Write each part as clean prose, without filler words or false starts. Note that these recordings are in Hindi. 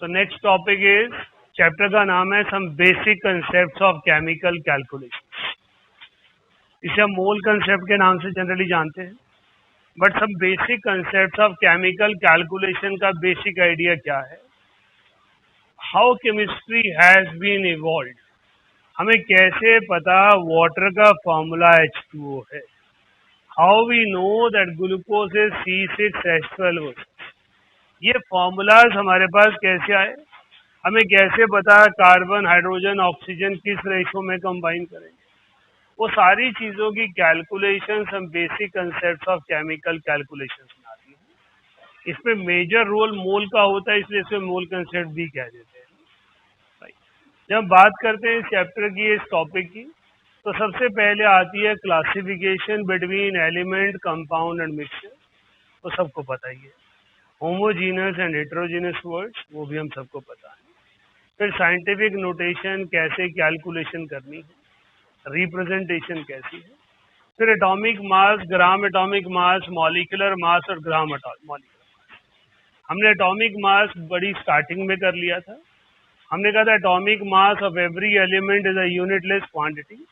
So next topic is, chapter का नाम है some basic concepts of chemical calculation. इसे हम मोल कंसेप्ट के नाम से जनरली जानते हैं, but some basic concepts of chemical calculation का बेसिक आइडिया क्या है, how chemistry has been evolve, हमें कैसे पता वाटर का फॉर्मूला H2O है, how we know that glucose is C6H12। ये फॉर्मूलाज हमारे पास कैसे आए, हमें कैसे पता कार्बन हाइड्रोजन ऑक्सीजन किस रेशो में कंबाइन करेंगे, वो सारी चीजों की कैलकुलेशन हम basic concept of chemical calculation में आती है। इसमें मेजर रोल मोल का होता है, इसलिए इसमें मोल कंसेप्ट भी कह देते हैं। जब हम बात करते हैं इस चैप्टर की, इस टॉपिक की, तो सबसे पहले आती है classification between element, compound and mixture. तो सबको पता ही है। होमोजीनस एंड हेट्रोजीनस वर्ड्स, वो भी हम सबको पता है। फिर साइंटिफिक नोटेशन, कैसे कैलकुलेशन करनी है, रिप्रेजेंटेशन कैसी है। फिर atomic mass, gram atomic mass, molecular mass और ग्राम मॉलिक्यूलर मास। हमने एटॉमिक मास बड़ी स्टार्टिंग में कर लिया था। हमने कहा था atomic mass of every element is a unitless quantity.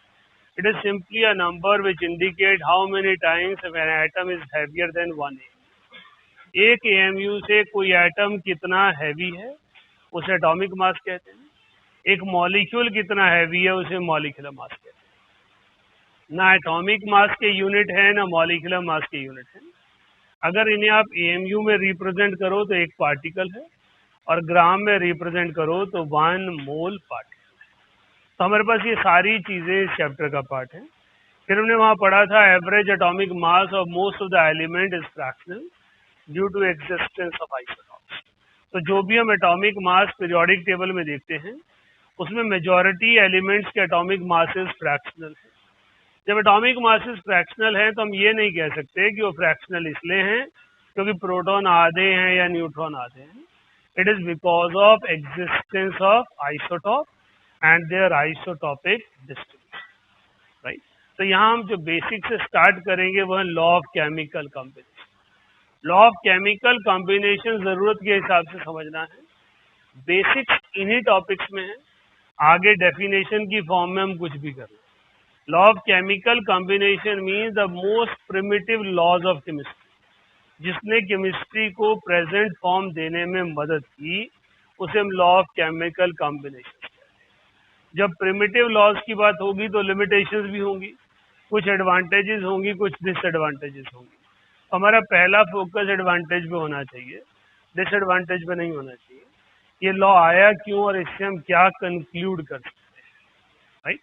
It is simply a number which indicate how many times an atom is heavier than 1 AMU। एक AMU से कोई एटम कितना हैवी है उसे एटॉमिक मास कहते हैं। एक मॉलिक्यूल कितना हैवी है उसे मॉलिक्यूलर मास कहते हैं। ना एटॉमिक मास के यूनिट है ना मॉलिक्यूलर मास के यूनिट है। अगर इन्हें आप AMU में रिप्रेजेंट करो तो एक पार्टिकल है, और ग्राम में रिप्रेजेंट करो तो 1 मोल पार्टिकल है। तो हमारे पास ये सारी चीजें इस चैप्टर का पार्ट है। फिर हमने वहां पढ़ा था average atomic mass of most of the element is fractional due to existence of isotopes. तो जो भी हम एटॉमिक मास पीरियोडिक टेबल में देखते हैं, उसमें मेजॉरिटी एलिमेंट्स के एटॉमिक मासेस फ्रैक्शनल है। जब एटॉमिक मासेस फ्रैक्शनल है तो हम ये नहीं कह सकते कि वो फ्रैक्शनल इसलिए हैं क्योंकि प्रोटॉन आधे हैं या न्यूट्रॉन आधे हैं। It is because of existence of isotope and their isotopic distribution, right. तो यहाँ हम जो बेसिक से स्टार्ट करेंगे वह law of chemical combination. Law of chemical combination जरूरत के हिसाब से समझना है। बेसिक्स इन्हीं टॉपिक्स में है, आगे डेफिनेशन की फॉर्म में हम कुछ भी कर लें। Law of chemical combination means the most primitive laws of chemistry, जिसने केमिस्ट्री को प्रेजेंट फॉर्म देने में मदद की, उसे हम लॉ ऑफ केमिकल कॉम्बिनेशन कहते हैं। जब प्रिमिटिव लॉज की बात होगी तो लिमिटेशंस भी होंगी, कुछ एडवांटेजेस होंगी, कुछ डिसएडवांटेजेस होंगी। हमारा पहला फोकस एडवांटेज पे होना चाहिए, डिसएडवांटेज पे नहीं होना चाहिए। ये लॉ आया क्यों और इससे हम क्या कंक्लूड कर सकते हैं, राइट।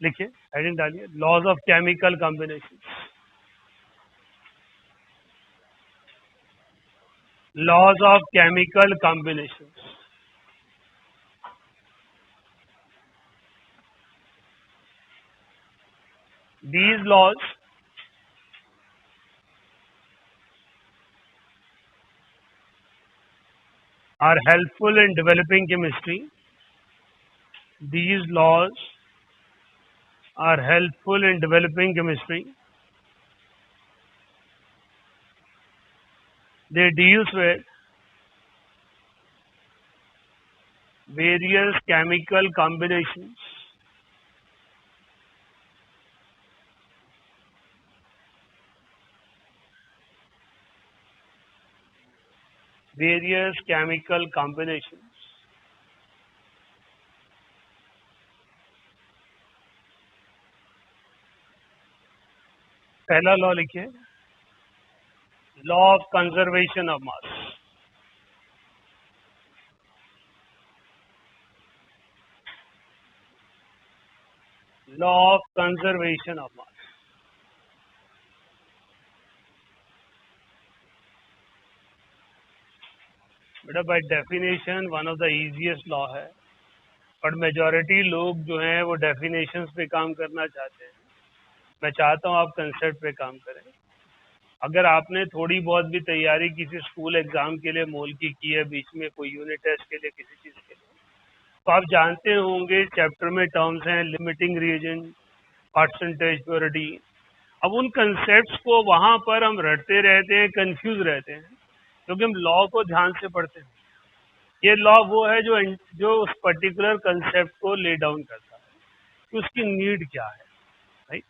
लिखिए, हेडिंग डालिए, laws of chemical combination. Laws of chemical combination. These laws are helpful in developing chemistry. These laws are helpful in developing chemistry. They deal with various chemical combinations various chemical combinations पहला लॉ लिखिए, law of conservation of mass. Law of conservation of mass. बेटा by definition one of the easiest law है, बट मेजॉरिटी लोग जो हैं वो डेफिनेशंस पे काम करना चाहते हैं। मैं चाहता हूँ आप कंसेप्ट पे काम करें। अगर आपने थोड़ी बहुत भी तैयारी किसी स्कूल एग्जाम के लिए मोल की है, बीच में कोई यूनिट टेस्ट के लिए, किसी चीज के लिए, तो आप जानते होंगे चैप्टर में टर्म्स हैं लिमिटिंग रिएजेंट, परसेंटेज प्योरिटी। अब उन कंसेप्ट्स को वहां पर हम रटते रहते हैं, कंफ्यूज रहते हैं, क्योंकि हम लॉ को ध्यान से पढ़ते हैं। ये लॉ वो है जो उस पर्टिकुलर कंसेप्ट को ले डाउन करता है कि उसकी नीड क्या है, right.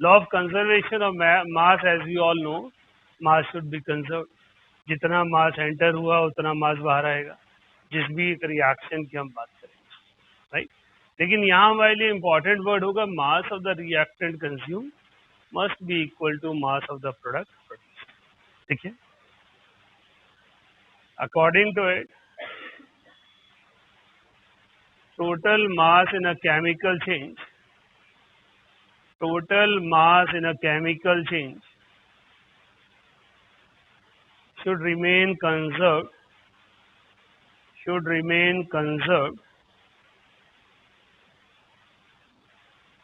Law of conservation of mass, as we all know, mass should be conserve. जितना मास एंटर हुआ उतना मास बाहर आएगा, जिस भी एक रिएक्शन की हम बात करें, राइट। लेकिन यहाँ हमारे लिए इंपॉर्टेंट वर्ड होगा mass of the reactant consume must be equal to mass of the product produce. ठीक है, according to it, total mass in a chemical change, total mass in a chemical change should remain conserved,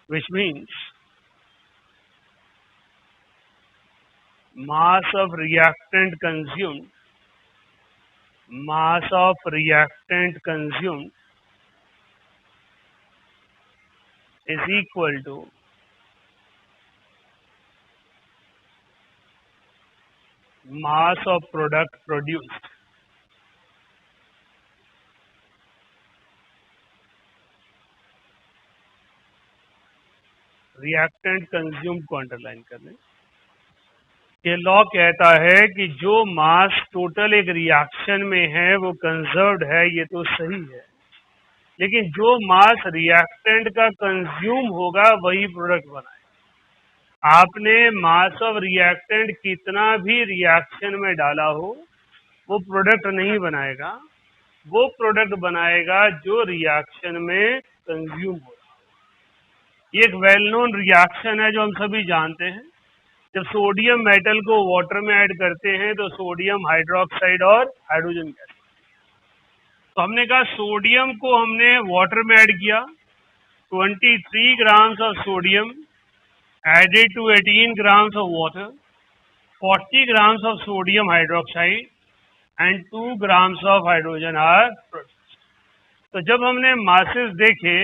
which means mass of reactant consumed is equal to mass of product produced. Reactant consume को अंडरलाइन कर लें। ये लॉ कहता है कि जो मास टोटल एक रिएक्शन में है वो कंजर्व्ड है, ये तो सही है, लेकिन जो मास रिएक्टेंट का कंज्यूम होगा वही प्रोडक्ट बनाएगा। आपने मास ऑफ रिएक्टेंट कितना भी रिएक्शन में डाला हो वो प्रोडक्ट नहीं बनाएगा, वो प्रोडक्ट बनाएगा जो रिएक्शन में कंज्यूम हो रहा है। ये एक वेल नोन रिएक्शन है जो हम सभी जानते हैं। जब सोडियम मेटल को वाटर में ऐड करते हैं तो सोडियम हाइड्रोक्साइड और हाइड्रोजन गैस। तो हमने कहा सोडियम को हमने वाटर में ऐड किया, 23 grams of sodium added to 18 grams of water, 40 grams of sodium hydroxide and 2 grams of hydrogen are produced. तो जब हमने मासेस देखे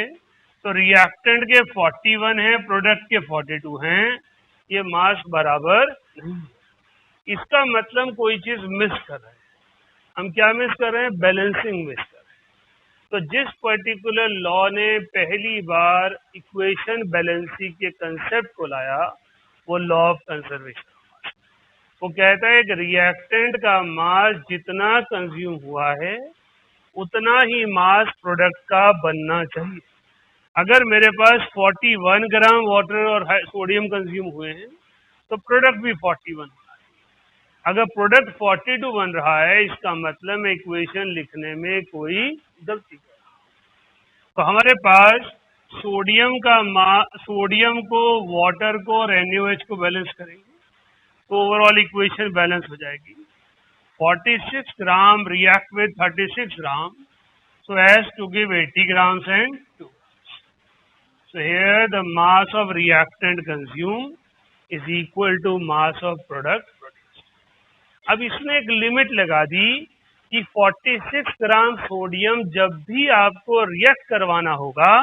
तो रिएक्टेंट के 41 हैं, प्रोडक्ट के 42 हैं, ये मास बराबर नहीं। इसका मतलब कोई चीज मिस कर रहे हैं। हम क्या मिस कर रहे हैं? बैलेंसिंग मिस कर रहे हैं। तो जिस पर्टिकुलर लॉ ने पहली बार इक्वेशन बैलेंसिंग के कंसेप्ट को लाया वो लॉ ऑफ कंजर्वेशन। वो कहता है कि रिएक्टेंट का मास जितना कंज्यूम हुआ है उतना ही मास प्रोडक्ट का बनना चाहिए। अगर मेरे पास 41 ग्राम वाटर और सोडियम कंज्यूम हुए हैं तो प्रोडक्ट भी 41 होना है। अगर प्रोडक्ट 42 बन रहा है इसका मतलब इक्वेशन लिखने में कोई गलती है। तो हमारे पास सोडियम को, वाटर को और NaOH को बैलेंस करेंगे तो ओवरऑल इक्वेशन बैलेंस हो जाएगी। 46 gram react with 36 gram so as to give 80 grams and 2 grams. So here the mass of reactant consumed is equal to mass of product produced. अब इसने एक लिमिट लगा दी कि 46 ग्राम सोडियम जब भी आपको रिएक्ट करवाना होगा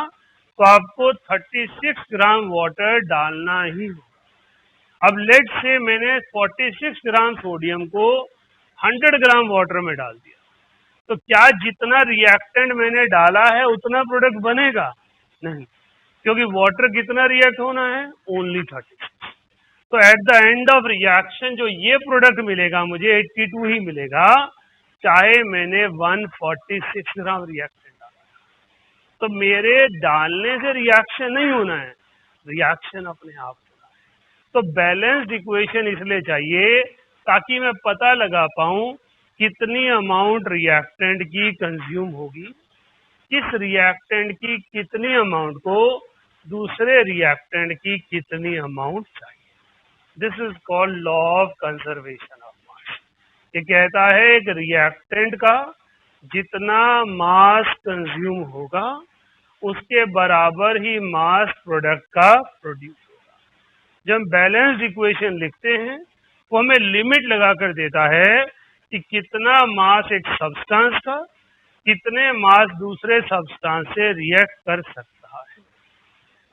तो आपको 36 ग्राम वाटर डालना ही होगा। अब लेट से मैंने 46 ग्राम सोडियम को 100 ग्राम वाटर में डाल दिया, तो क्या जितना रिएक्टेंट मैंने डाला है उतना प्रोडक्ट बनेगा? नहीं, क्योंकि वाटर कितना रिएक्ट होना है? ओनली 36। तो at the end of reaction जो ये प्रोडक्ट मिलेगा मुझे 82 ही मिलेगा, चाहे मैंने 146 ग्राम रिएक्टेंट डाला। तो मेरे डालने से रिएक्शन नहीं होना है, रिएक्शन अपने आप होना है। तो बैलेंस्ड इक्वेशन इसलिए चाहिए ताकि मैं पता लगा पाऊं कितनी अमाउंट रिएक्टेंट की कंज्यूम होगी, किस रिएक्टेंट की कितनी अमाउंट को दूसरे रिएक्टेंट की कितनी अमाउंट चाहिए। This is called law of conservation of मास। ये कहता है कि रिएक्टेंट का जितना मास कंज्यूम होगा उसके बराबर ही मास प्रोडक्ट का प्रोड्यूस होगा। जब हम बैलेंस्ड इक्वेशन लिखते हैं वो हमें लिमिट लगाकर देता है कि कितना मास एक सब्सटेंस का कितने मास दूसरे सब्सटेंस से रिएक्ट कर सकता है।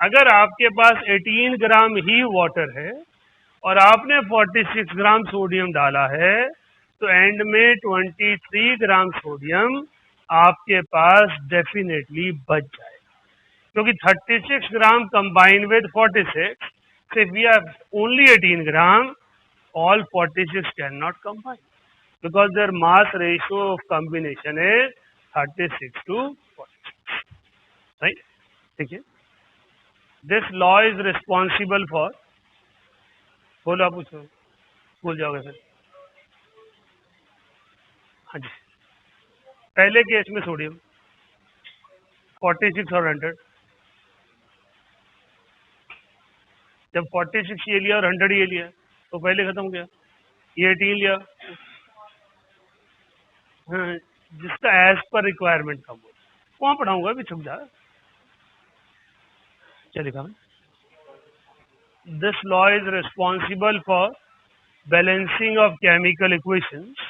अगर आपके पास 18 ग्राम ही वाटर है और आपने 46 ग्राम सोडियम डाला है तो एंड में 23 ग्राम सोडियम आपके पास डेफिनेटली बच जाएगा, क्योंकि 36 ग्राम combine with 46, so if we have only 18 gram, all 46 cannot combine because their mass ratio of combination is 36 to 46, right? ठीक है. This law is responsible for, बोलो आप पूछो, भूल जाओगे फिर. हाँ जी. पहले केस में सोडियम 46 और 100, जब 46 ये लिया और 100 ये लिया तो पहले खत्म हो गया. ये 18 लिया, हाँ, जिसका एज पर रिक्वायरमेंट कम हो, वहां पढ़ाऊंगा भी छुप जा. क्या लिखा है? This law is responsible for balancing of chemical equations,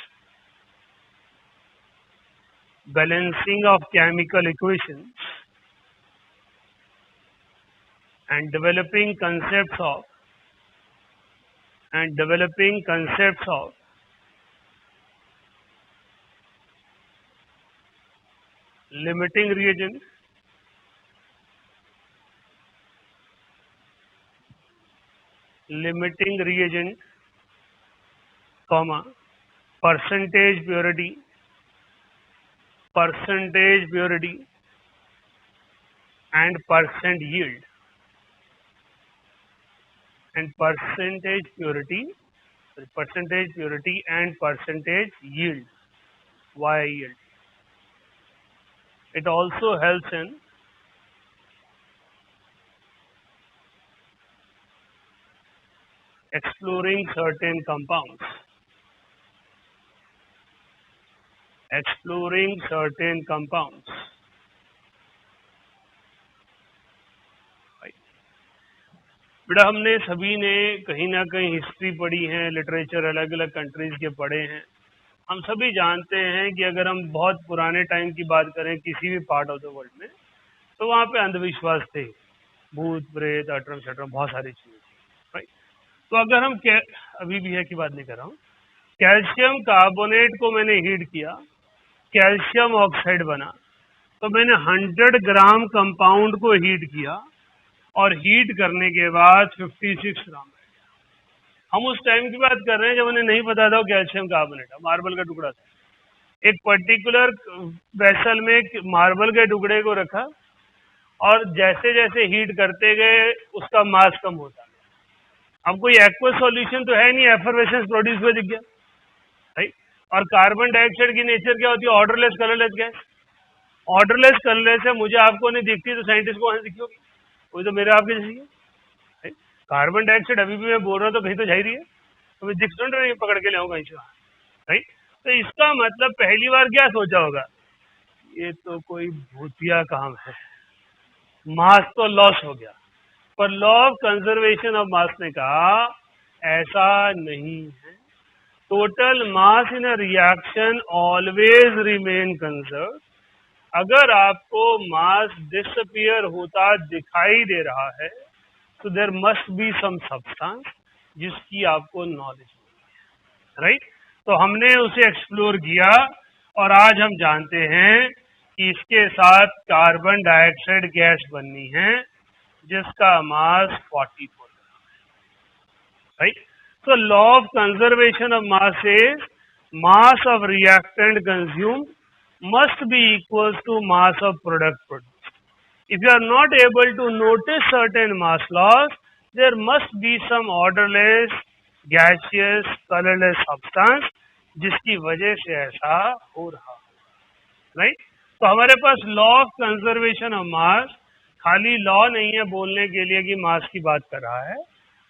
balancing of chemical equations and developing concepts of limiting reagent, comma, percentage purity and percent yield, and percentage purity and percentage yield, yield. It also helps in exploring certain compounds, बेटा हमने सभी ने कहीं ना कहीं हिस्ट्री पढ़ी है, लिटरेचर अलग अलग कंट्रीज के पढ़े हैं. हम सभी जानते हैं कि अगर हम बहुत पुराने टाइम की बात करें किसी भी पार्ट ऑफ द वर्ल्ड में, तो वहाँ पे अंधविश्वास थे, भूत प्रेत अटरम शटरम बहुत सारी चीजें, राइट. तो अगर हम अभी भी है की बात नहीं कर रहा हूँ, कैल्शियम कार्बोनेट को मैंने हीट किया, कैल्शियम ऑक्साइड बना, तो मैंने 100 ग्राम कंपाउंड को हीट किया और हीट करने के बाद 56 ग्राम. हम उस टाइम की बात कर रहे हैं जब उन्हें नहीं पता था कैल्शियम कार्बोनेट मार्बल का टुकड़ा था. एक पर्टिकुलर वेसल में मार्बल के टुकड़े को रखा और जैसे जैसे हीट करते गए उसका मास कम होता गया. अब कोई एक्वस सॉल्यूशन तो है नहीं, एफर्वेसेंस प्रोड्यूस हुआ दिख गया, राइट. और कार्बन डाइऑक्साइड की नेचर क्या होती है? Odourless colourless gas. Odourless colourless है, मुझे आपको नहीं दिखती तो साइंटिस्ट को वहां दिखी होगी, वो तो मेरे आपके जैसी है. कार्बन डाइऑक्साइड अभी भी मैं बोल रहा हूँ तो कहीं तो जा ही रही है, तो मैं दिख सुन रही पकड़ के ले आऊँ कहीं से, राइट. तो इसका मतलब पहली बार क्या सोचा होगा, ये तो कोई भूतिया काम है, मास तो लॉस हो गया. पर लॉ ऑफ कंजर्वेशन ऑफ मास ने कहा ऐसा नहीं है. Total mass in a reaction always remain conserve. अगर आपको मास डिसअपियर होता दिखाई दे रहा है तो there must be some substance जिसकी आपको नॉलेज है, राइट. तो हमने उसे एक्सप्लोर किया और आज हम जानते हैं कि इसके साथ कार्बन डाइऑक्साइड गैस बननी है जिसका मास 44, right. So law of conservation of mass is mass of reactant consumed must be equals to mass of product produced. If you are not able to notice certain mass loss, there must be some orderless, gaseous, colorless substance जिसकी वजह से ऐसा हो रहा है, राइट. तो हमारे पास law of conservation of mass खाली लॉ नहीं है बोलने के लिए कि मास की बात कर रहा है,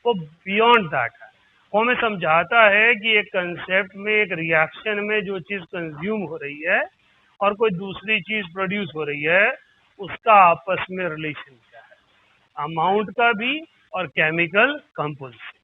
वो बियॉन्ड दैट है. वो हमें समझाता है कि एक कंसेप्ट में, एक रिएक्शन में जो चीज कंज्यूम हो रही है और कोई दूसरी चीज प्रोड्यूस हो रही है उसका आपस में रिलेशन क्या है, अमाउंट का भी और केमिकल कंपोजिशन.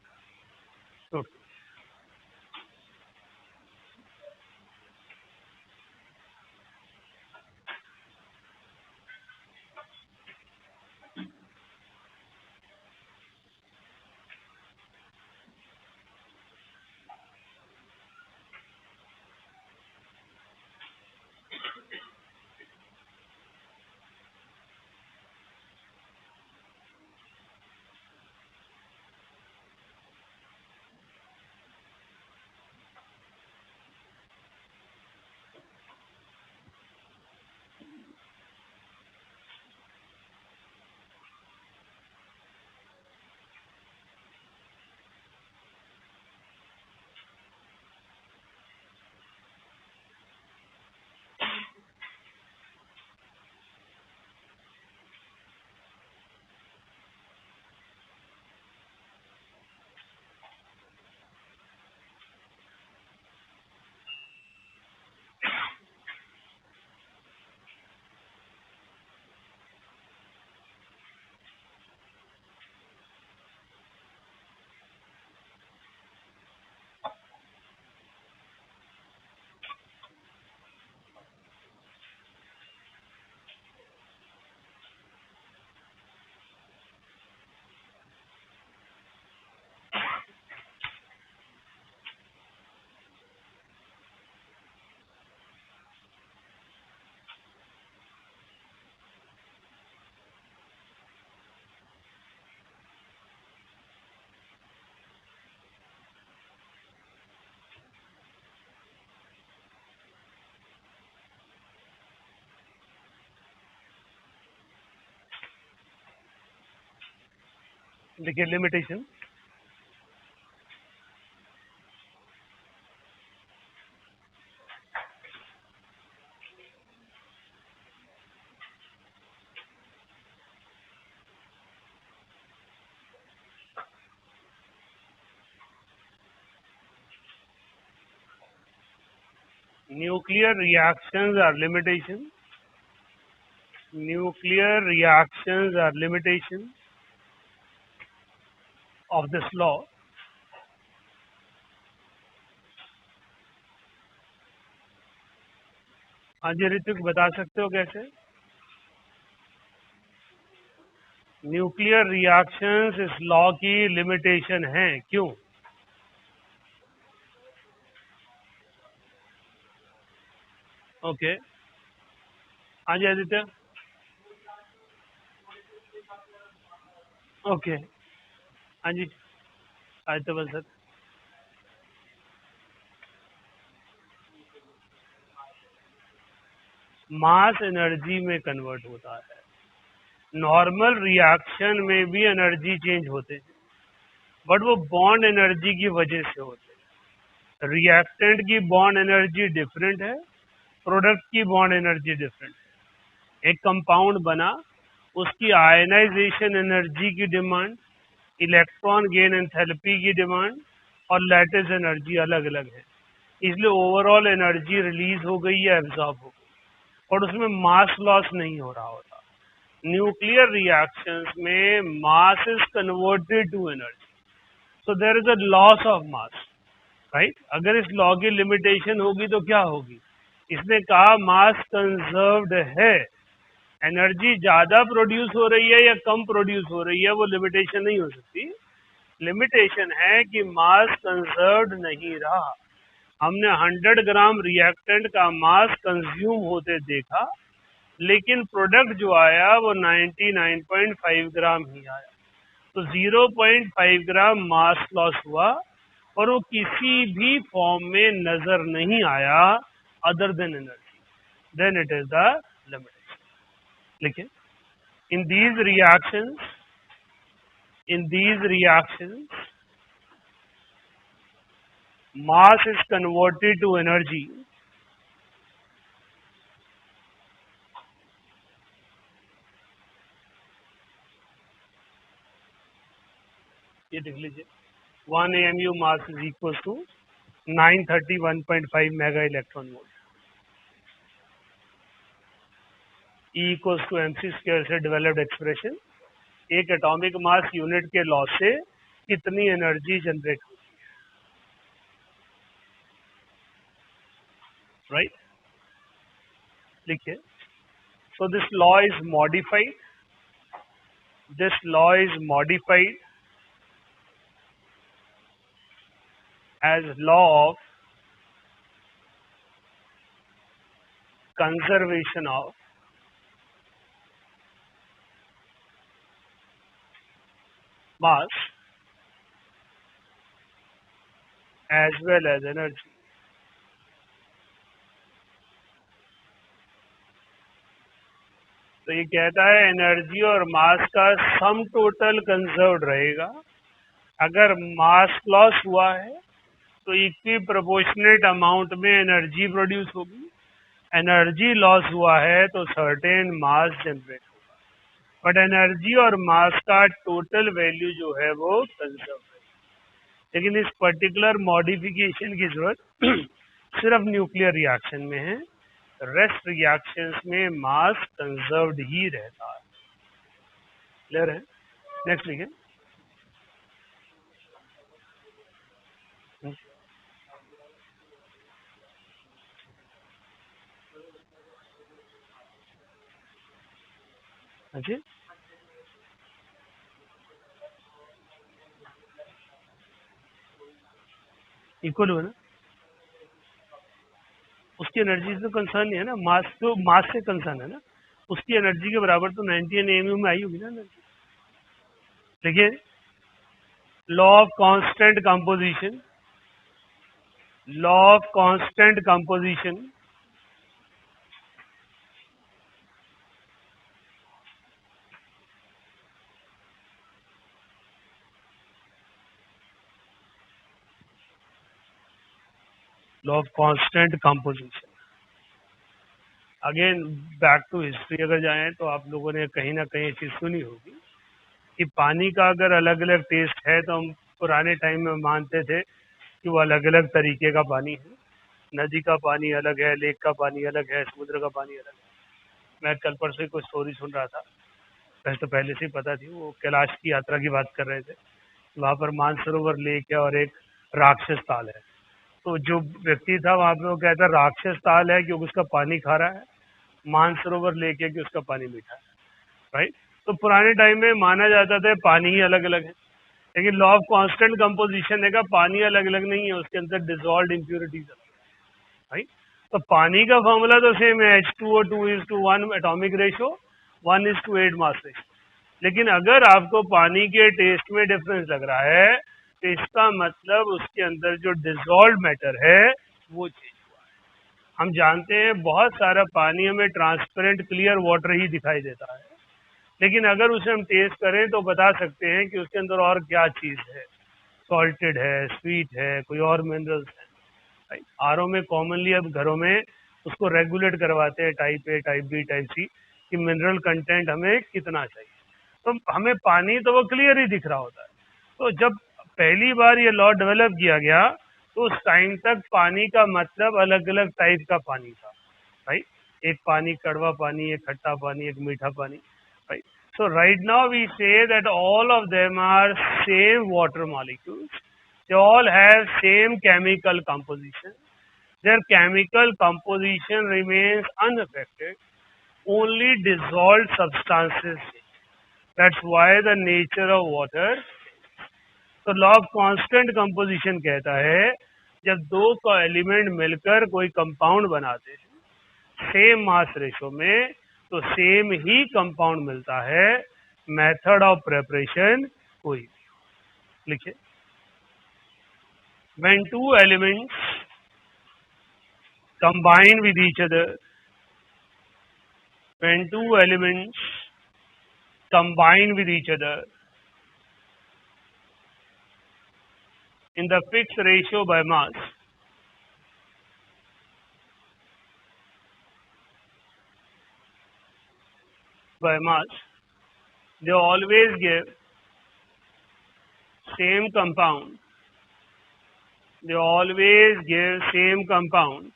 देखिए limitation, nuclear reactions are limitation, nuclear reactions are limitation of this law. हाँ जी ऋतिक, बता सकते हो कैसे? न्यूक्लियर रिएक्शंस इस लॉ की लिमिटेशन है, क्यों? ओके, हाँ जी आदित्य। ओके, हाँ जी आदित्य बल सर। मास एनर्जी में कन्वर्ट होता है। नॉर्मल रिएक्शन में भी एनर्जी चेंज होते हैं, बट वो बॉन्ड एनर्जी की वजह से होते हैं। रिएक्टेंट की बॉन्ड एनर्जी डिफरेंट है, प्रोडक्ट की बॉन्ड एनर्जी डिफरेंट है। एक कंपाउंड बना, उसकी आयनाइजेशन एनर्जी की डिमांड, इलेक्ट्रॉन गेन एंथैल्पी की डिमांड और लैटिस एनर्जी अलग अलग है, इसलिए ओवरऑल एनर्जी रिलीज हो गई या एब्जॉर्ब हो गई, और उसमें मास लॉस नहीं हो रहा होता। न्यूक्लियर रिएक्शंस में mass is converted to energy, so there is a loss of mass, right. अगर इस लॉ की लिमिटेशन होगी तो क्या होगी? इसने कहा मास कंजर्व्ड है, एनर्जी ज्यादा प्रोड्यूस हो रही है या कम प्रोड्यूस हो रही है वो लिमिटेशन नहीं हो सकती। लिमिटेशन है कि मास कंजर्व्ड नहीं रहा। हमने 100 ग्राम रिएक्टेंट का मास कंज्यूम होते देखा, लेकिन प्रोडक्ट जो आया वो 99.5 ग्राम ही आया, तो 0.5 ग्राम मास लॉस हुआ, और वो किसी भी फॉर्म में नजर नहीं आया other than energy, then it is the limitation. लिखिए, in these reactions, in these reactions mass is converted to energy ये देख लीजिए, 1 AMU mass is equals to 931.5 mega electron volt, E equals to mc square से डेवलप्ड एक्सप्रेशन, एक एटॉमिक मास यूनिट के लॉस से कितनी एनर्जी जनरेट होती है, राइट। लिखिए, so this law is modified, this law is modified as law of conservation of mass as well as energy। तो ये कहता है एनर्जी और मास का सम टोटल कंजर्व्ड रहेगा। अगर मास लॉस हुआ है तो इक्वी प्रोपोर्शनेट अमाउंट में एनर्जी प्रोड्यूस होगी, एनर्जी लॉस हुआ है तो सर्टेन मास जनरेट होगा, बट एनर्जी और मास का टोटल वैल्यू जो है वो कंजर्व है। लेकिन इस पर्टिकुलर मॉडिफिकेशन की जरूरत सिर्फ न्यूक्लियर रिएक्शन में है, रेस्ट रिएक्शंस में मास कंजर्व्ड ही रहता है। क्लियर है? नेक्स्ट लिखें। अच्छा, इक्वल हुआ ना, उसकी एनर्जी से तो कंसर्न नहीं है ना, मास तो मास से कंसर्न है ना, उसकी एनर्जी के बराबर तो 90 AMU में आई होगी ना एनर्जी। देखिए, law of constant composition, law of constant composition law of constant composition. Again back to history अगर जाएं तो आप लोगों ने कहीं ना कहीं ये चीज सुनी होगी कि पानी का अगर अलग अलग टेस्ट है तो हम पुराने टाइम में मानते थे कि वो अलग अलग तरीके का पानी है। नदी का पानी अलग है, लेक का पानी अलग है, समुद्र का पानी अलग है। मैं कल परसों ही कोई स्टोरी सुन रहा था, वैसे तो पहले से ही पता थी, वो कैलाश की यात्रा की बात कर रहे थे। वहाँ पर मानसरोवर लेक है और एक राक्षस ताल है। तो जो व्यक्ति था वहाँ पे वो कहता राक्षस ताल है क्योंकि उसका पानी खारा है, मानसरोवर लेक है कि उसका पानी मीठा है। राइट। तो पुराने टाइम में माना जाता था पानी ही अलग अलग है, लेकिन लॉ ऑफ कांस्टेंट कंपोजिशन है का पानी अलग अलग नहीं है, उसके अंदर डिजॉल्व इम्प्योरिटीज अलग है। राइट। तो पानी का फॉर्मूला तो सेम है, H2O2:1 atomic ratio, 1:8 mass ratio. लेकिन अगर आपको पानी के टेस्ट में डिफरेंस लग रहा है तो इसका मतलब उसके अंदर जो डिजॉल्व मैटर है वो चेंज। हम जानते हैं बहुत सारा पानी हमें ट्रांसपेरेंट क्लियर वाटर ही दिखाई देता है, लेकिन अगर उसे हम टेस्ट करें तो बता सकते हैं कि उसके अंदर और क्या चीज है, सॉल्टेड है, स्वीट है, कोई और मिनरल्स है। आरओ में कॉमनली अब घरों में उसको रेगुलेट करवाते हैं type A, type B, type C, कि मिनरल कंटेंट हमें कितना चाहिए। तो हमें पानी तो वो क्लियर ही दिख रहा होता है। तो जब पहली बार ये लॉ डेवलप किया गया तो उस टाइम तक पानी का मतलब अलग अलग टाइप का पानी था। राइट। एक पानी कड़वा पानी, एक खट्टा पानी, एक मीठा पानी। Right. So right now we say that all of them are same water molecules. They all have same chemical composition. Their chemical composition remains unaffected. Only dissolved substances change. That's why the nature of water। तो लॉ ऑफ कांस्टेंट कंपोजिशन कहता है जब दो का एलिमेंट मिलकर कोई कंपाउंड बनाते हैं सेम मास रेशो में तो सेम ही कंपाउंड मिलता है। मेथड ऑफ प्रिपरेशन कोई भी लिखिए। When two elements combine with each other, when two elements combine with each other in the fixed ratio by mass, they always give same compound. They always give same compound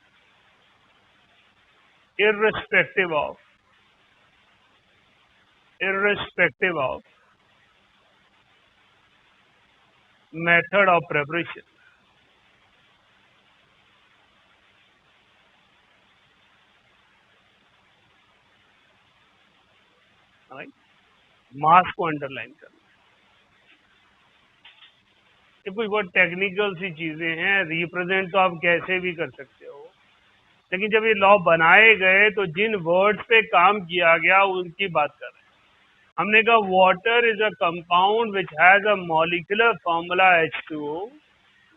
irrespective of method of preparation। मास को अंडरलाइन करना। ये कोई बहुत टेक्निकल सी चीजें हैं, रिप्रेजेंट तो आप कैसे भी कर सकते हो, लेकिन जब ये लॉ बनाए गए तो जिन वर्ड्स पे काम किया गया उनकी बात कर रहे हैं। हमने कहा water is a compound which has a molecular formula H2O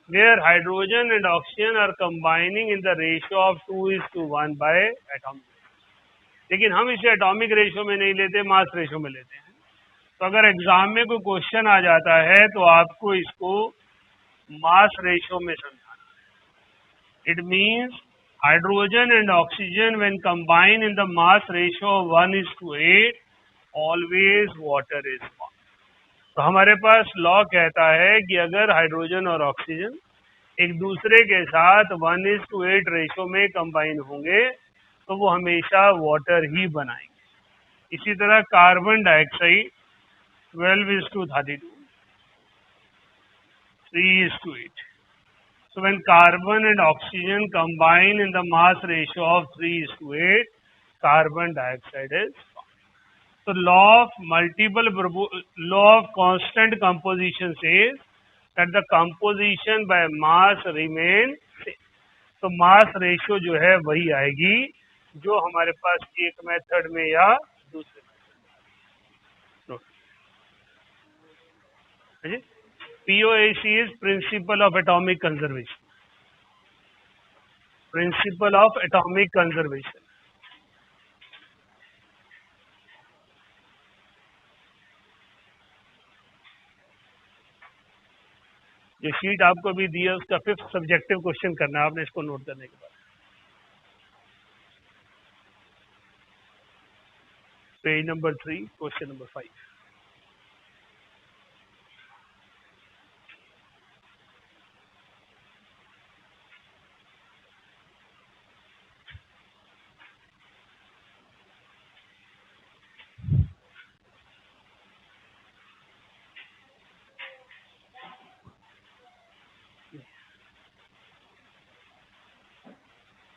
where hydrogen and oxygen are combining in the ratio of 2:1 by atomic। लेकिन हम इसे एटॉमिक रेशियो में नहीं लेते, मास रेशियो में लेते हैं। तो अगर एग्जाम में कोई क्वेश्चन आ जाता है तो आपको इसको मास रेशियो में समझाना है। It means hydrogen and oxygen when combine in the mass ratio of 1:8 always water is form. तो हमारे पास लॉ कहता है कि अगर हाइड्रोजन और ऑक्सीजन एक दूसरे के साथ 1:8 रेशो में कंबाइन होंगे तो वो हमेशा वाटर ही बनाएंगे। इसी तरह carbon dioxide 12:32, 3:8। So when carbon and oxygen combine in the mass ratio of 3:8, carbon dioxide is formed। So law of constant composition says that the composition by mass remain same। तो मास रेशियो जो है वही आएगी जो हमारे पास एक मेथड में या दूसरे में। POAC is principle of atomic conservation. Principle of atomic conservation. जो शीट आपको अभी दी है उसका 5th सब्जेक्टिव क्वेश्चन करना है आपने, इसको नोट करने के बाद। Page number 3, question number 5।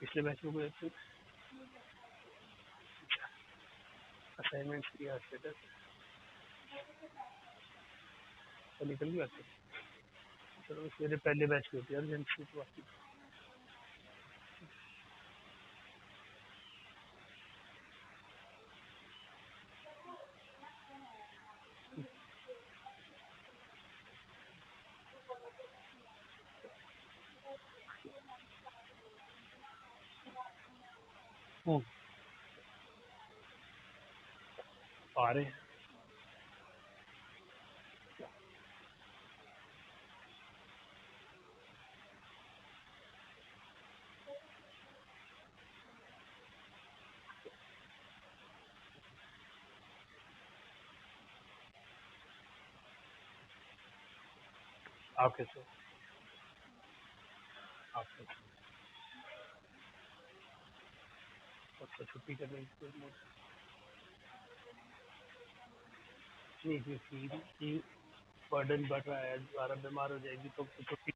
पिछले बैच में असाइनमेंट किया स्टेटस तो निकल गया। चलो मेरे पहले बैच की होती है अर्जेंसी तो बाकी। आ रहे हैं। आप कैसे हो? आप कैसे हो? अच्छा, छुट्टी करने की कोई मूड नहीं कि बर्डन बढ़ रहा है, दोबारा बीमार हो जाएगी तो छुट्टी।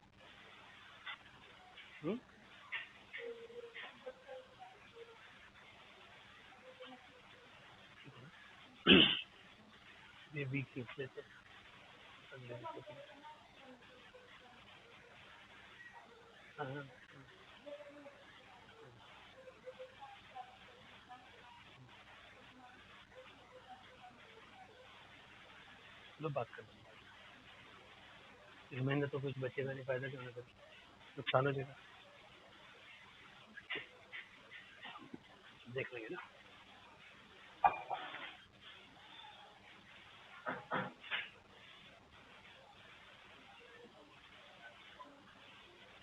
ये वीक खींच लेते हैं। हाँ, चलो बात करते हैं। इस महीने तो कुछ बचेगा नहीं, फायदा क्यों ना करें, नुकसान हो जाएगा, देख लेंगे ना।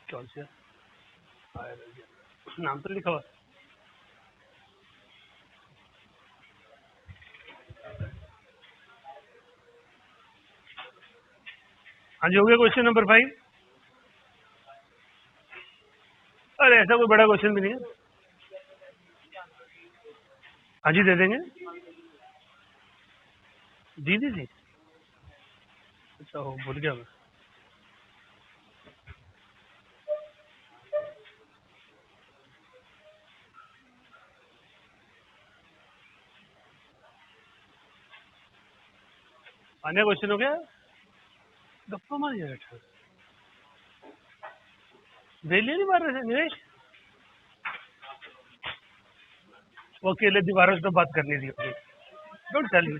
कौन सा नाम तो लिखा हुआ? हाँ जी, हो गया क्वेश्चन नंबर 5। अरे ऐसा कोई बड़ा क्वेश्चन भी नहीं है। हाँ जी, दे देंगे। दीदी जी, अच्छा हो, भूल गया मैं। आने क्वेश्चन हो गया। गप्पा मार जा रहा, बेलिए नहीं मार रहे थे निवेश, वो अकेले दीवारों से तो बात करनी थी। Don't tell me.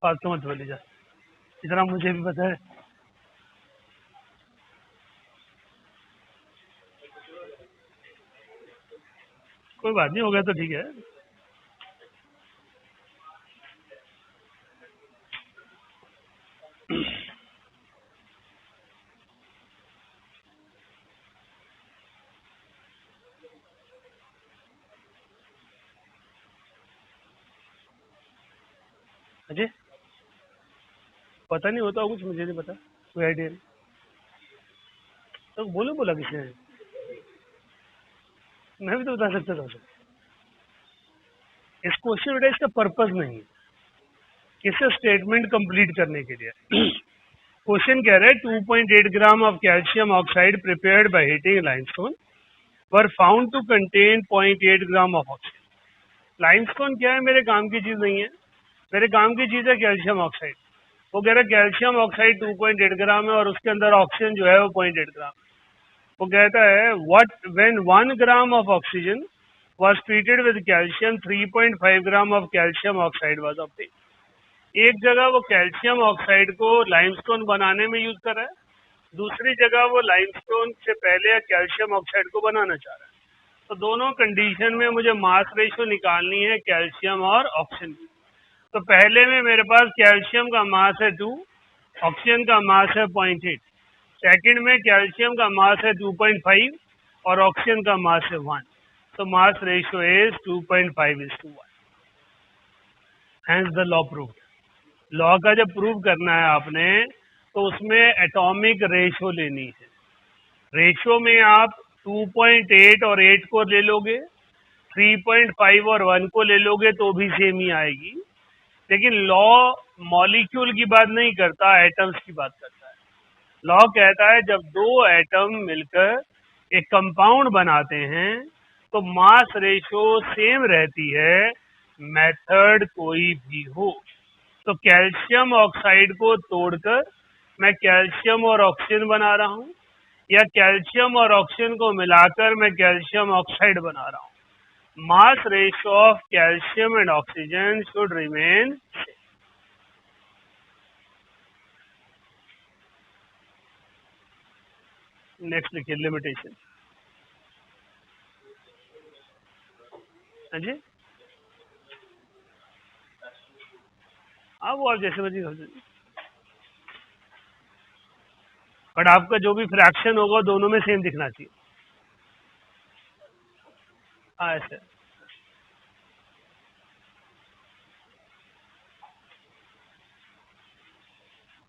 फालतू मत बोली जा, इतना मुझे भी पता है। कोई बात नहीं, हो गया तो ठीक है। अजय, पता नहीं होता कुछ, मुझे नहीं पता, कोई आइडिया नहीं। तो बोलो, बोला किसने? मैं भी तो बता सकता था उसे। इस क्वेश्चन बेटा इसका पर्पज नहीं है, इसे स्टेटमेंट कंप्लीट करने के लिए। क्वेश्चन कह रहा है 2.8 gram of calcium oxide prepared by heating limestone were found to contain 0.8 gram of oxygen. Limestone क्या है, मेरे काम की चीज नहीं है, मेरे काम की चीज है कैल्शियम ऑक्साइड। वो कह रहा है कैल्शियम ऑक्साइड 2.8 ग्राम है और उसके अंदर ऑक्सीजन जो है वो 0.8 ग्राम। वो कहता है what when 1 gram of oxygen was treated with calcium 3.5 gram of calcium oxide was obtained। एक जगह वो कैल्शियम ऑक्साइड को लाइमस्टोन बनाने में यूज कर रहा है, दूसरी जगह वो लाइमस्टोन से पहले कैल्शियम ऑक्साइड को बनाना चाह रहा है। तो दोनों कंडीशन में मुझे मास रेशियो निकालनी है कैल्शियम और ऑक्सीजन की। तो पहले में मेरे पास कैल्शियम का मास है 2, ऑक्सीजन का मास है 0.8। सेकंड में कैल्शियम का मास है 2.5 और ऑक्सीजन का मास है 1। तो mass ratio is 2.5:1। Hence the law proved. Law का जब प्रूव करना है आपने तो उसमें एटॉमिक रेशियो लेनी है। रेशियो में आप 2.8 और 8 को ले लोगे, 3.5 और 1 को ले लोगे तो भी सेम ही आएगी। लेकिन लॉ मॉलिक्यूल की बात नहीं करता, एटम्स की बात करता है। लॉ कहता है जब दो एटम मिलकर एक कंपाउंड बनाते हैं तो मास रेशियो सेम रहती है, मेथड कोई भी हो। तो कैल्शियम ऑक्साइड को तोड़कर मैं कैल्शियम और ऑक्सीजन बना रहा हूँ, या कैल्शियम और ऑक्सीजन को मिलाकर मैं कैल्शियम ऑक्साइड बना रहा हूँ। Mass ratio of calcium and oxygen should remain. Next लिखिए लिमिटेशन। हाँ जी, हाँ वो आप जैसे मर्जी कर दीजिए, बट आपका जो भी फ्रैक्शन होगा दोनों में सेम दिखना चाहिए। हाँ ऐसे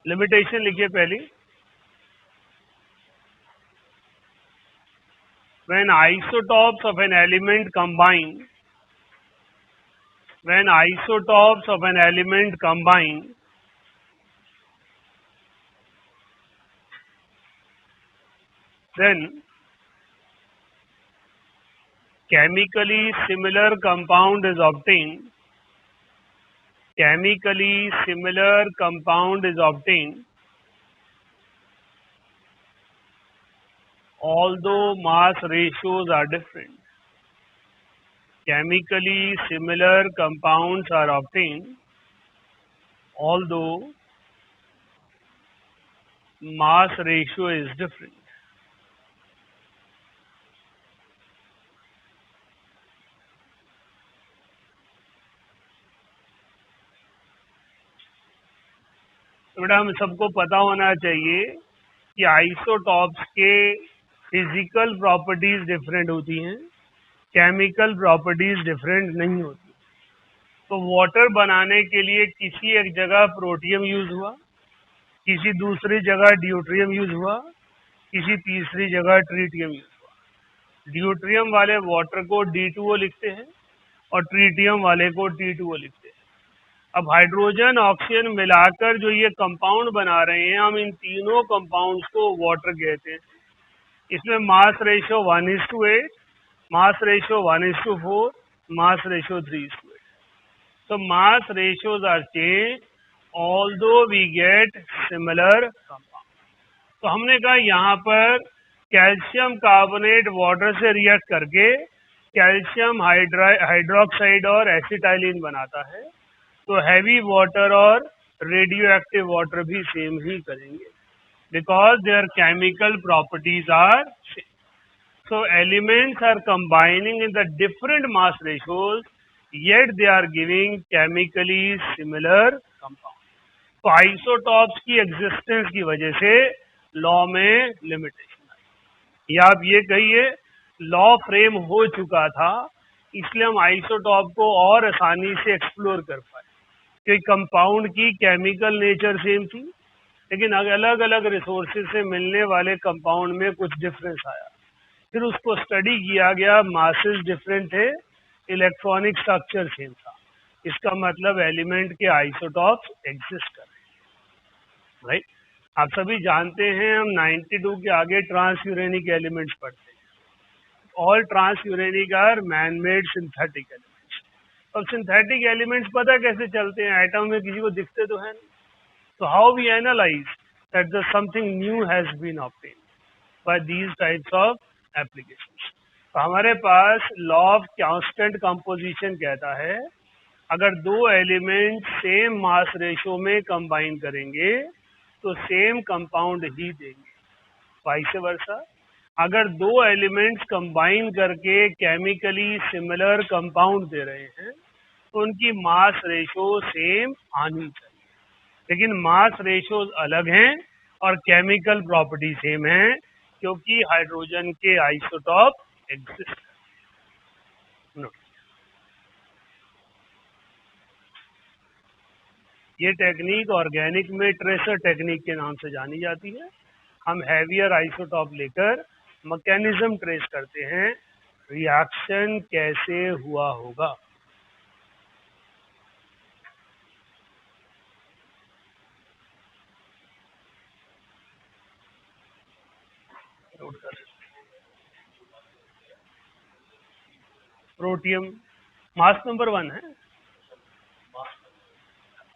लिमिटेशन लिखिए पहली। when isotopes of an element combine when isotopes of an element combine then chemically similar compound is obtained. Chemically similar compound is obtained although mass ratios are different. Chemically similar compounds are obtained although mass ratio is different. तो बेटा हम सबको पता होना चाहिए कि आइसोटॉप्स के फिजिकल प्रॉपर्टीज डिफरेंट होती हैं, केमिकल प्रॉपर्टीज डिफरेंट नहीं होती। तो वाटर बनाने के लिए किसी एक जगह प्रोटियम यूज हुआ, किसी दूसरी जगह ड्यूट्रियम यूज हुआ, किसी तीसरी जगह ट्रीटियम यूज हुआ। ड्यूट्रियम वाले वाटर को D2O लिखते हैं और ट्रीटियम वाले को T2O लिखते हैं। अब हाइड्रोजन ऑक्सीजन मिलाकर जो ये कंपाउंड बना रहे हैं, हम इन तीनों कंपाउंड्स को वाटर कहते हैं। इसमें mass ratio 1:8, mass ratio 1:4, mass ratio 3:8। So mass ratios are changed although we get similar compound। तो हमने कहा यहाँ पर कैल्शियम कार्बोनेट वाटर से रिएक्ट करके कैल्शियम हाइड्रोक्साइड और एसिटाइलिन बनाता है, तो हैवी वाटर और रेडियो एक्टिव वाटर भी सेम ही करेंगे because their chemical properties are same. So elements are combining in the different mass ratios, yet they are giving chemically similar compound। तो आइसोटॉप्स की एग्जिस्टेंस की वजह से लॉ में लिमिटेशन आई। या आप ये कहिए लॉ फ्रेम हो चुका था, इसलिए हम आइसोटॉप को और आसानी से एक्सप्लोर कर पाए, क्योंकि कंपाउंड की केमिकल नेचर सेम थी, लेकिन अलग अलग रिसोर्सेज से मिलने वाले कंपाउंड में कुछ डिफरेंस आया। फिर उसको स्टडी किया गया, मासेस डिफरेंट थे, इलेक्ट्रॉनिक स्ट्रक्चर सेम था। इसका मतलब एलिमेंट के आइसोटॉप्स एग्जिस्ट कर रहे हैं, राइट। आप सभी जानते हैं हम 92 के आगे ट्रांस यूरेनिक एलिमेंट्स पढ़ते हैं। All transuranic are man made synthetic elements. अब सिंथेटिक एलिमेंट्स पता कैसे चलते हैं, एटम में किसी को दिखते तो है नहीं। तो how we analyse that the something new has been obtained by these types of application. तो हमारे पास लॉ ऑफ कांस्टेंट कंपोजिशन कहता है अगर दो एलिमेंट सेम मास रेशियो में कंबाइन करेंगे तो सेम कंपाउंड ही देंगे। वाइस वर्सा, अगर दो एलिमेंट्स कंबाइन करके केमिकली सिमिलर कंपाउंड दे रहे हैं तो उनकी मास रेशो सेम आनी चाहिए, लेकिन मास रेशो अलग हैं और केमिकल प्रॉपर्टी सेम है, क्योंकि हाइड्रोजन के आइसोटॉप एग्जिस्ट। ये टेक्निक ऑर्गेनिक में ट्रेसर टेक्निक के नाम से जानी जाती है। हम हैवियर आइसोटॉप लेकर मैकेनिज्म ट्रेस करते हैं, रिएक्शन कैसे हुआ होगा। प्रोटियम मास नंबर 1 है,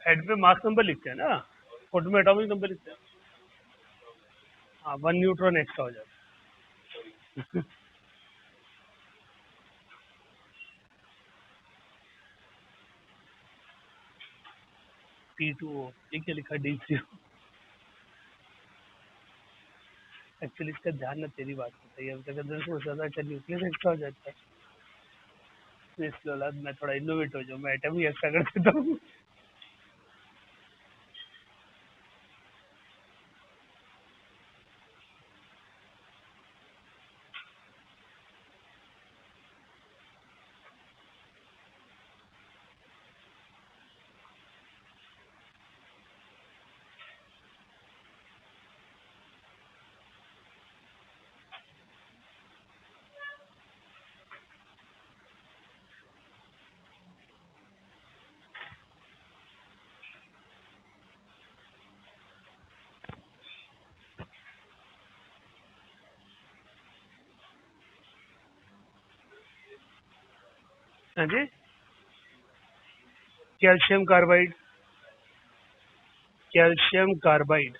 हेड पे मास नंबर लिखते हैं ना, फुट में एटॉमिक नंबर लिखते हैं। हाँ, 1 न्यूट्रॉन एक्स्ट्रा हो जाता है। P2O, ये क्या लिखा D3O। एक्चुअली इसका ध्यान ना तेरी बात होता है, अब तक अंदर से ज्यादा अच्छा न्यूक्लियस एक्स्ट्रा हो जाता है, तो इसके बाद मैं थोड़ा इनोवेट हो जाऊँ, मैं एटम ही एक्स्ट्रा कर देता हूँ। हाँ जी, calcium carbide, calcium carbide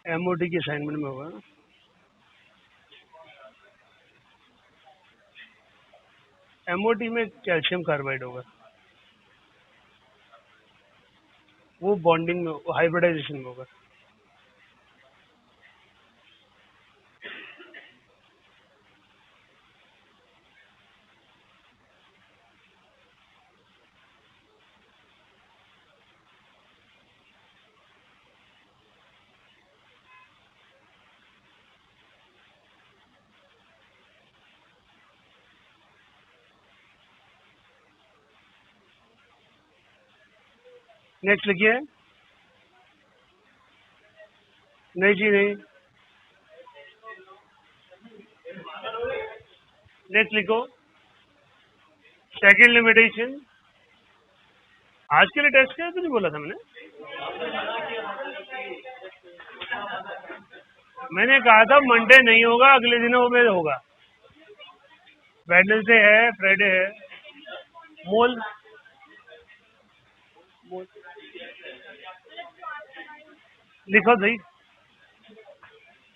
MOT के असाइनमेंट में होगा ना। एमओटी में कैल्शियम कार्बाइड होगा, वो बॉन्डिंग में, हाइब्रिडाइजेशन में होगा। नेक्स्ट लिखिए। नहीं जी नहीं, नेक्स्ट लिखो। सेकंड लिमिटेशन, आज के लिए टेस्ट किया तो नहीं बोला था मैंने कहा था मंडे नहीं होगा, अगले दिनों में होगा। वेडनेसडे है, फ्राइडे है। मोल, मोल लिखो सही।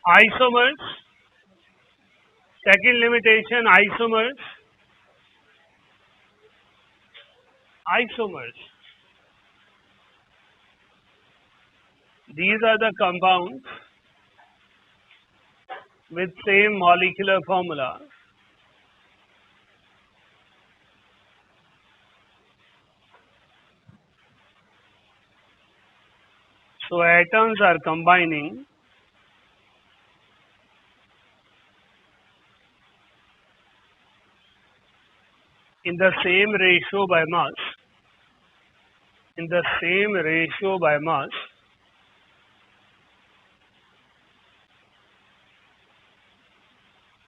Isomers, second limitation isomers, isomers. These are the compounds with same molecular formula so atoms are combining in the same ratio by mass, in the same ratio by mass,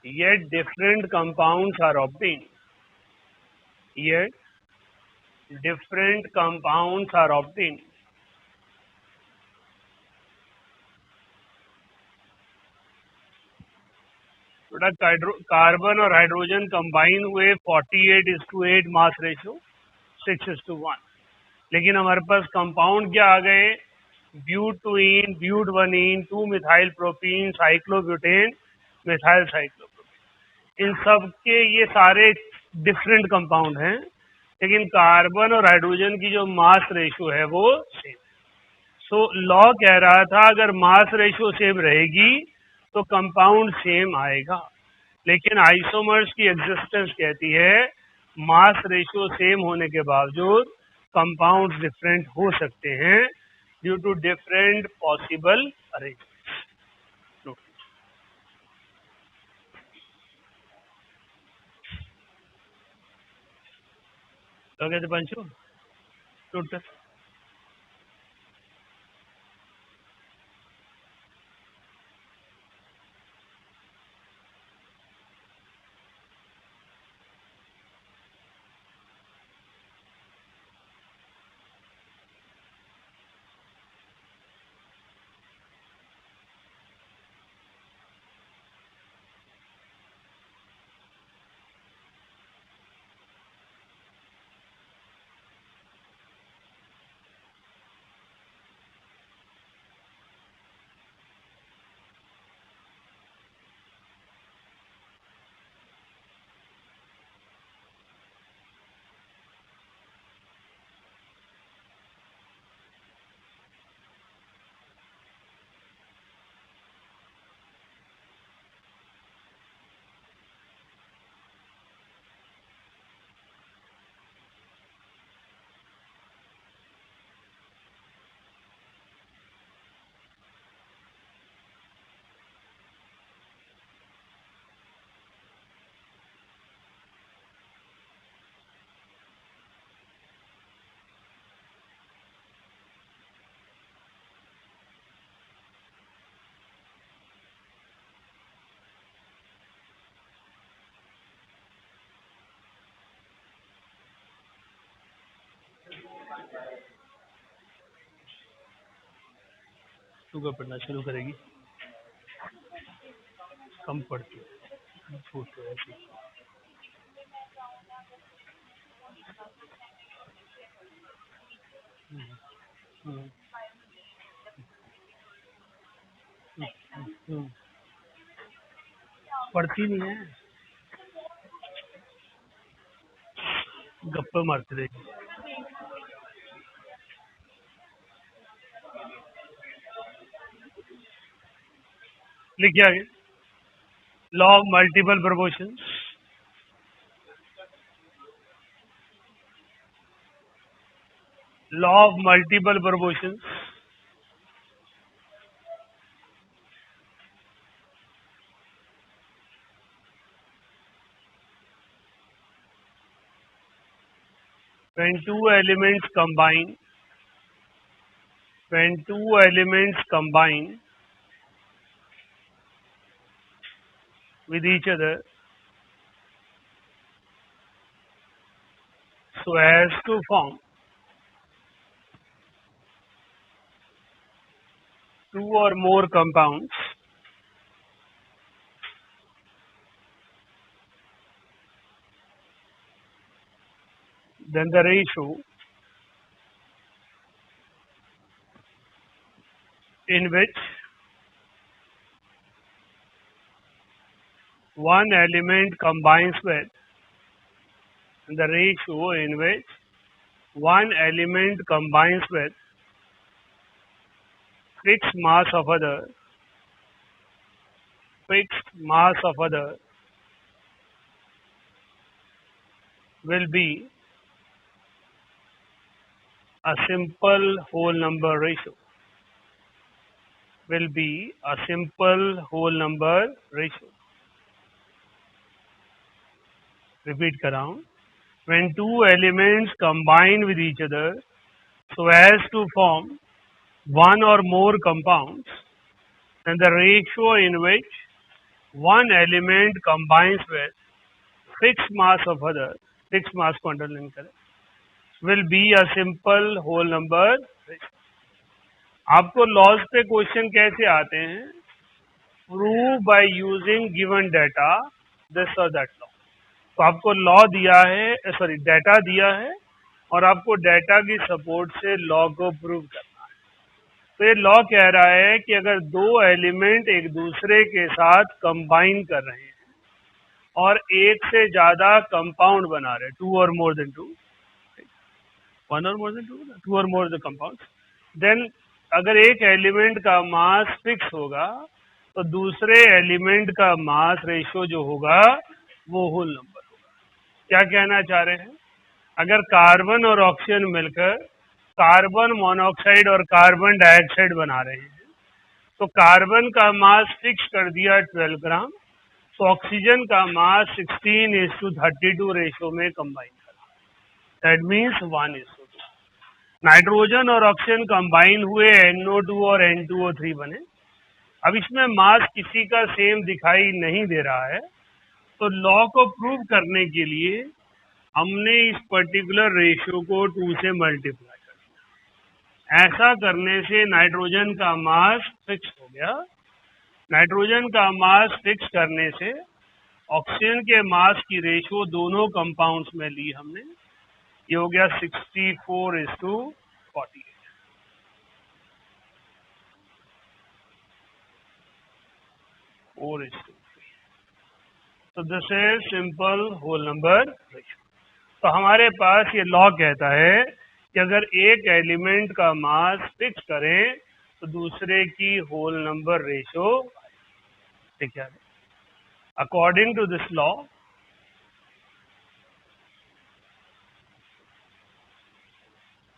yet different compounds are obtained, yet different compounds are obtained. Carbon और हाइड्रोजन कंबाइन हुए 48:8 मास रेशियो, 6:1, लेकिन हमारे पास कंपाउंड क्या आ गए, butyne, butene, 2 methyl propene, cyclobutane, methyl cyclopropene. इन सब के ये सारे डिफरेंट कंपाउंड हैं, लेकिन कार्बन और हाइड्रोजन की जो मास रेशियो है वो सेम। सो लॉ कह रहा था अगर मास रेशियो सेम रहेगी तो कंपाउंड सेम आएगा, लेकिन आइसोमर्स की एग्जिस्टेंस कहती है मास रेशियो सेम होने के बावजूद कंपाउंड्स डिफरेंट हो सकते हैं due to different possible arrangement. क्या कहते पंचू? टोटल शुगर पढ़ना शुरू करेगी, कम पड़ती है, छूट तो ऐसी। हम्म, हम्म, पढ़ती नहीं है, गप्पे मारती रहेगी। लिखिए आगे, law of multiple proportion, law of multiple proportion, when two elements combine, when two elements combine with each other so as to form two or more compounds, then the ratio in which one element combines with, the ratio in which one element combines with fixed mass of other, fixed mass of other will be a simple whole number ratio, will be a simple whole number ratio. Repeat karaun. When two elements combine with each other so as to form one or more compounds, then the ratio in which one element combines with fixed mass of other, fixed mass को underline करें, will be a simple whole number ratio. आपको लॉज पे क्वेश्चन कैसे आते हैं? Prove by using given data this और दैट लॉ। तो आपको लॉ दिया है, सॉरी डाटा दिया है और आपको डाटा की सपोर्ट से लॉ को प्रूव करना है। तो ये लॉ कह रहा है कि अगर दो एलिमेंट एक दूसरे के साथ कंबाइन कर रहे हैं और एक से ज्यादा कंपाउंड बना रहे हैं, टू और मोर देन टू, वन और मोर देन टू, टू और मोर द कंपाउंड, देन अगर एक एलिमेंट का मास फिक्स होगा तो दूसरे एलिमेंट का मास रेशियो जो होगा वो होल नंबर होगा। क्या कहना चाह रहे हैं? अगर कार्बन और ऑक्सीजन मिलकर कार्बन मोनोऑक्साइड और कार्बन डाइऑक्साइड बना रहे हैं, तो कार्बन का मास फिक्स कर दिया 12 ग्राम, तो ऑक्सीजन का मास 16:32 रेशियो में कंबाइन करा, दैट मीन्स 1:2। नाइट्रोजन और ऑक्सीजन कंबाइन हुए, NO2 और N2O3 बने। अब इसमें मास किसी का सेम दिखाई नहीं दे रहा है, तो लॉ को प्रूव करने के लिए हमने इस पर्टिकुलर रेशियो को 2 से मल्टीप्लाई कर दिया। ऐसा करने से नाइट्रोजन का मास फिक्स हो गया। नाइट्रोजन का मास फिक्स करने से ऑक्सीजन के मास की रेशियो दोनों कंपाउंड्स में ली हमने, ये हो गया 64:48। तो this is simple whole number ratio. तो हमारे पास ये लॉ कहता है कि अगर एक एलिमेंट का मास फिक्स करें तो दूसरे की होल नंबर रेशियो ठीक है। According to this law,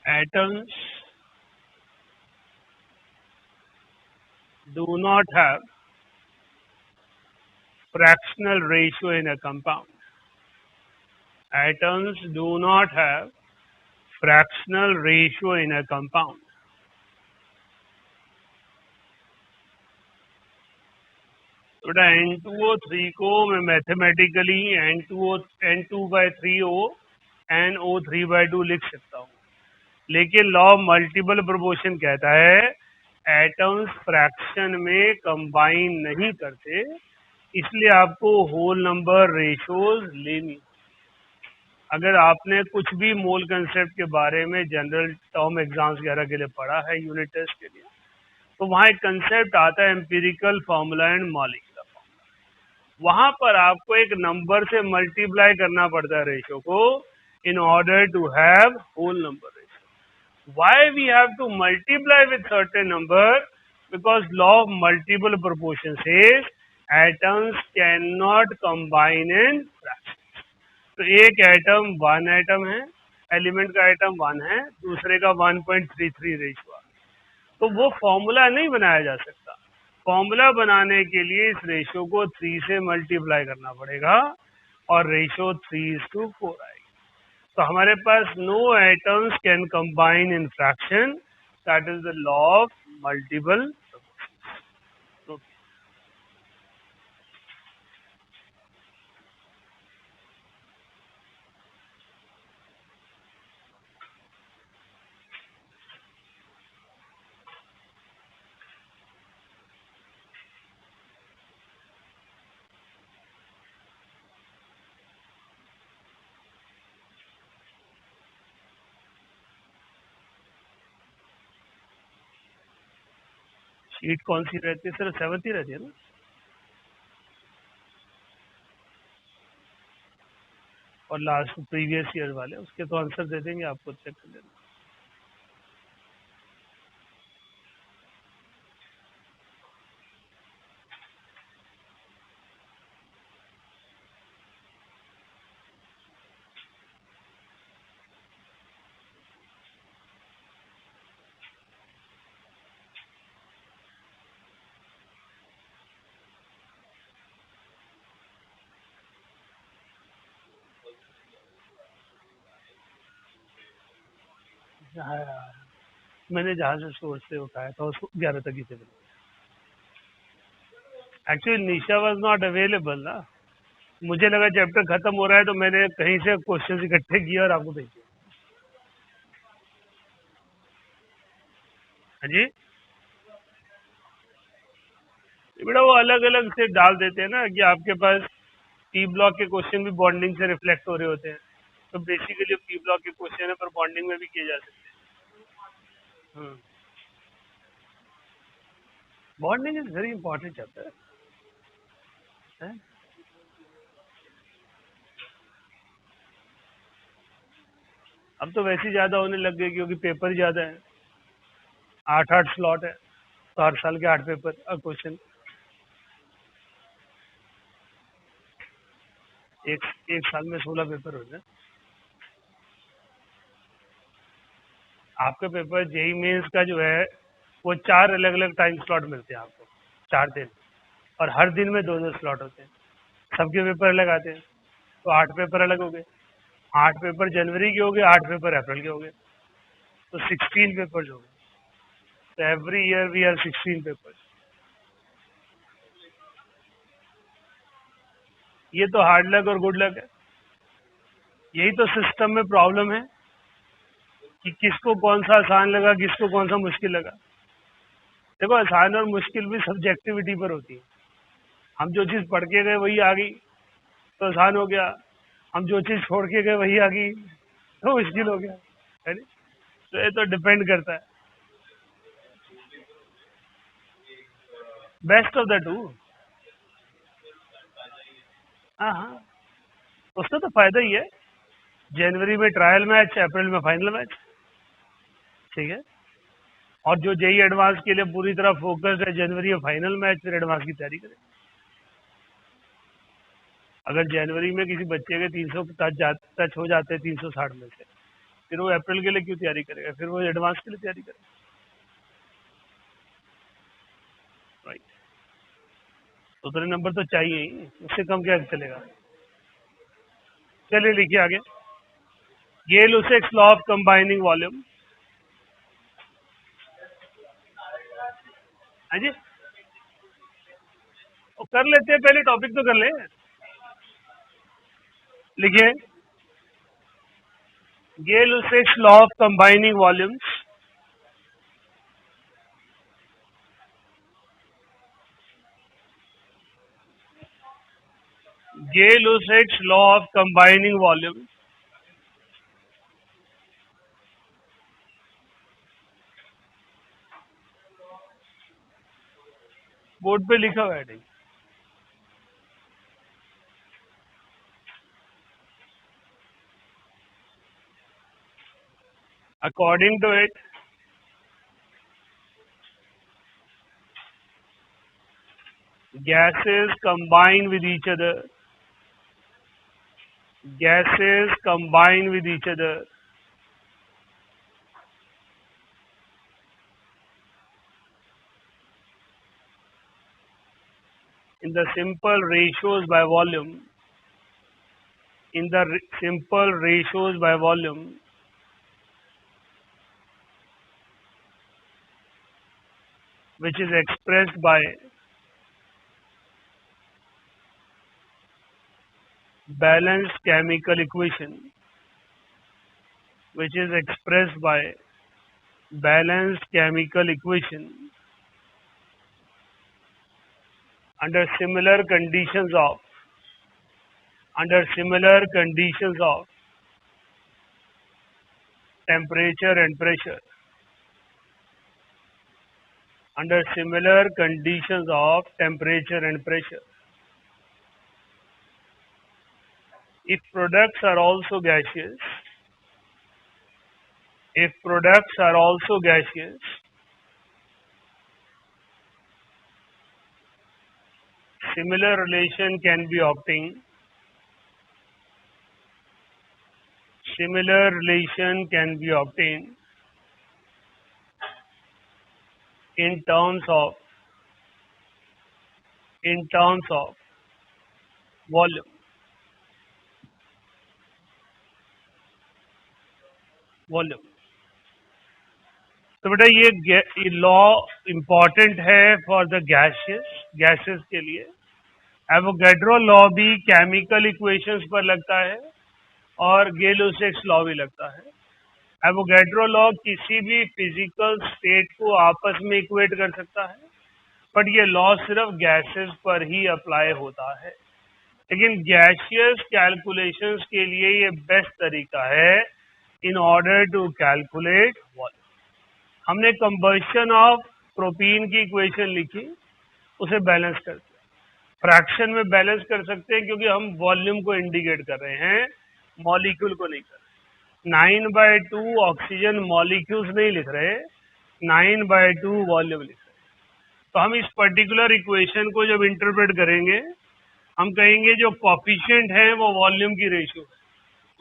atoms do not have fractional ratio in a compound. Atoms do not have fractional ratio in a compound. बेटा N2O3 को मैं मैथमेटिकली N2/3O NO3/2 लिख सकता हूँ, लेकिन लॉ मल्टीपल प्रोपोर्शन कहता है एटम्स फ्रैक्शन में कंबाइन नहीं करते, इसलिए आपको होल नंबर रेशियोज लेनी। अगर आपने कुछ भी मोल कंसेप्ट के बारे में जनरल टर्म एग्जाम्स वगैरह के लिए पढ़ा है यूनिट टेस्ट के लिए, तो वहाँ एक कंसेप्ट आता है empirical formula and molecular formula. वहाँ पर आपको एक नंबर से मल्टीप्लाई करना पड़ता है रेशियो को in order to have whole number ratio. Why we have to multiply with certain number? Because law of multiple proportion says atoms cannot combine in fractions. तो एक एटम 1 एटम है, एलिमेंट का एटम 1 है, दूसरे का 1.33 रेशियो है, तो वो फॉर्मूला नहीं बनाया जा सकता। फॉर्मूला बनाने के लिए इस रेशियो को 3 से मल्टीप्लाई करना पड़ेगा और रेशियो 3:4 आएगा। तो हमारे पास no atoms can combine in fraction, that is the law of multiple proportions. Sheet कौन सी रहती है? सिर्फ 7th ही रहती है ना? और लास्ट प्रीवियस ईयर वाले उसके तो आंसर दे देंगे, आपको चेक कर लेना। हाँ, मैंने जहाँ से सोर्स से उठाया था उसको 11 तक ही थे। Actually Nisha was not available ना, मुझे लगा चैप्टर खत्म हो रहा है तो मैंने कहीं से क्वेश्चन इकट्ठे किए और आपको भेजे। हाँ जी बेटा, वो अलग अलग से डाल देते हैं ना कि आपके पास पी ब्लॉक के क्वेश्चन भी बॉन्डिंग से रिफ्लेक्ट हो रहे होते हैं, तो बेसिकली पी ब्लॉक के क्वेश्चन है पर बॉन्डिंग में भी किए जा सकते हैं। Bonding is very important chapter है। अब तो वैसे ही ज्यादा होने लग गए क्योंकि पेपर ज्यादा है, 8 स्लॉट है, तो हर साल के 8 पेपर क्वेश्चन। एक एक साल में 16 पेपर हो जाए। आपका पेपर जेई मेंस का जो है वो 4 अलग अलग टाइम स्लॉट मिलते हैं आपको, 4 दिन, और हर दिन में 2-2 स्लॉट होते हैं। सबके पेपर अलग आते हैं, तो 8 पेपर अलग हो गए। 8 पेपर जनवरी के हो गए, 8 पेपर अप्रैल के हो गए, तो 16 पेपर्स हो गए। तो every year we are 16 papers. ये तो हार्ड लक और गुड लक है। यही तो सिस्टम में प्रॉब्लम है कि किसको कौन सा आसान लगा, किसको कौन सा मुश्किल लगा। देखो, आसान और मुश्किल भी सब्जेक्टिविटी पर होती है। हम जो चीज पढ़ के गए वही आ गई तो आसान हो गया, हम जो चीज छोड़ के गए वही आ गई तो मुश्किल हो गया, है नी? तो ये तो डिपेंड करता है, बेस्ट ऑफ द टू। हाँ हाँ, उसका तो फायदा ही है। जनवरी में ट्रायल मैच, अप्रैल में फाइनल मैच, ठीक है। और जो जेई एडवांस के लिए पूरी तरह फोकस्ड है, जनवरी में फाइनल मैच, फिर एडवांस की तैयारी करें। अगर जनवरी में किसी बच्चे के 300 टच हो जाते हैं 360 में से, फिर वो अप्रैल के लिए क्यों तैयारी करेगा, फिर वो एडवांस के लिए तैयारी करेगा, राइट। तो उतने नंबर तो चाहिए ही, उससे कम क्या चलेगा। चलिए लिखिए आगे। Gay-Lussac's law of combining volume. हाँ जी, वो कर लेते हैं, पहले टॉपिक तो कर ले। लिखिए, Gay-Lussac's law of combining volumes. Gay-Lussac's law of combining volumes. Board पे लिखा हुआ है नहीं। According to it, gases combine with each other. Gases combine with each other in the simple ratios by volume. In the simple ratios by volume, which is expressed by balanced chemical equation, which is expressed by balanced chemical equation under similar conditions of temperature and pressure. Under similar conditions of temperature and pressure. If products are also gaseous, similar relation can be obtained. Similar relation can be obtained in terms of volume. Volume. तो बेटा ये लॉ इंपॉर्टेंट है फॉर द गैसेस के लिए। एवोगैड्रो लॉ भी केमिकल इक्वेशंस पर लगता है और गे-लुसैक्स लॉ भी लगता है। एवोगैड्रो लॉ किसी भी फिजिकल स्टेट को आपस में इक्वेट कर सकता है, बट ये लॉ सिर्फ गैसेस पर ही अप्लाई होता है। लेकिन गैसियस कैलकुलेशंस के लिए ये बेस्ट तरीका है in order to calculate volume. हमने कंबशन ऑफ प्रोपीन की इक्वेशन लिखी, उसे बैलेंस करते हैं। फ्रैक्शन में बैलेंस कर सकते हैं क्योंकि हम वॉल्यूम को इंडिकेट कर रहे हैं, मॉलिक्यूल को नहीं कर रहे। 9/2 ऑक्सीजन मॉलिक्यूल्स नहीं लिख रहे, 9/2 वॉल्यूम लिख रहे। तो हम इस पर्टिकुलर इक्वेशन को जब इंटरप्रेट करेंगे, हम कहेंगे जो कोफिशिएंट है वो वॉल्यूम की रेशियो है।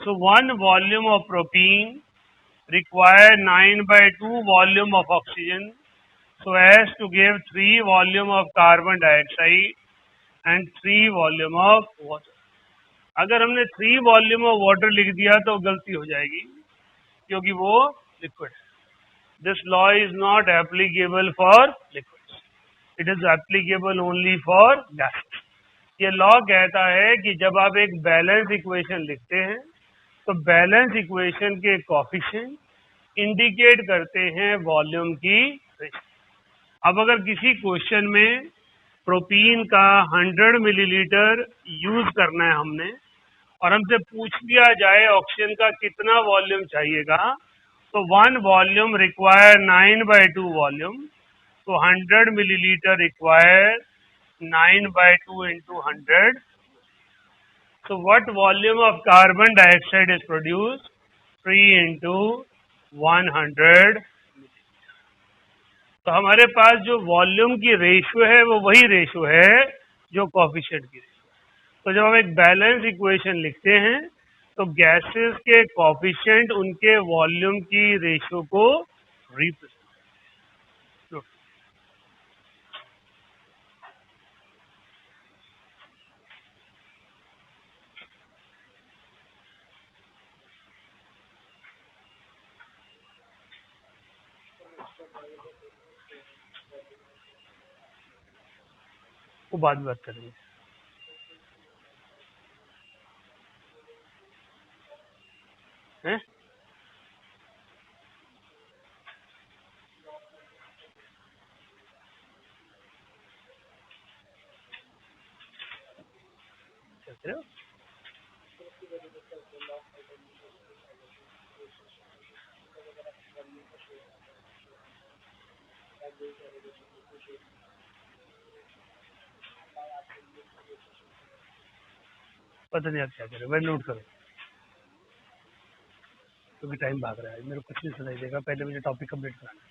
सो 1 volume of protein require 9/2 volume of oxygen so as to give 3 volume of carbon dioxide and 3 volume of water। अगर हमने 3 वॉल्यूम ऑफ वाटर लिख दिया तो गलती हो जाएगी क्योंकि वो लिक्विड है। This law is not applicable for liquids, it is applicable only for gases. ये लॉ कहता है कि जब आप एक बैलेंस इक्वेशन लिखते हैं तो बैलेंस इक्वेशन के कोफिशिएंट इंडिकेट करते हैं वॉल्यूम की रेशियो। अब अगर किसी क्वेश्चन में प्रोटीन का 100 मिलीलीटर यूज करना है हमने और हमसे पूछ लिया जाए ऑक्सीजन का कितना वॉल्यूम चाहिएगा तो 1 वॉल्यूम रिक्वायर 9/2 वॉल्यूम, तो 100 millilitre require 9/2 into 100। So what volume of carbon dioxide is produced? 3 into 100। तो हमारे पास जो वॉल्यूम की रेशियो है वो वही रेशियो है जो कोफिशिएंट की रेशियो। तो जब हम एक बैलेंस इक्वेशन लिखते हैं तो गैसेस के कोफिशिएंट उनके वॉल्यूम की रेशियो को रिप्रेजेंट। वो बाद में बात करेंगे। हैं? क्या कह रहे हो? पता नहीं आप क्या कह रहे हो, मैं नोट करो क्योंकि टाइम भाग रहा है, मेरे को कुछ नहीं सुनाई देगा, पहले मुझे टॉपिक कंप्लीट कराना है।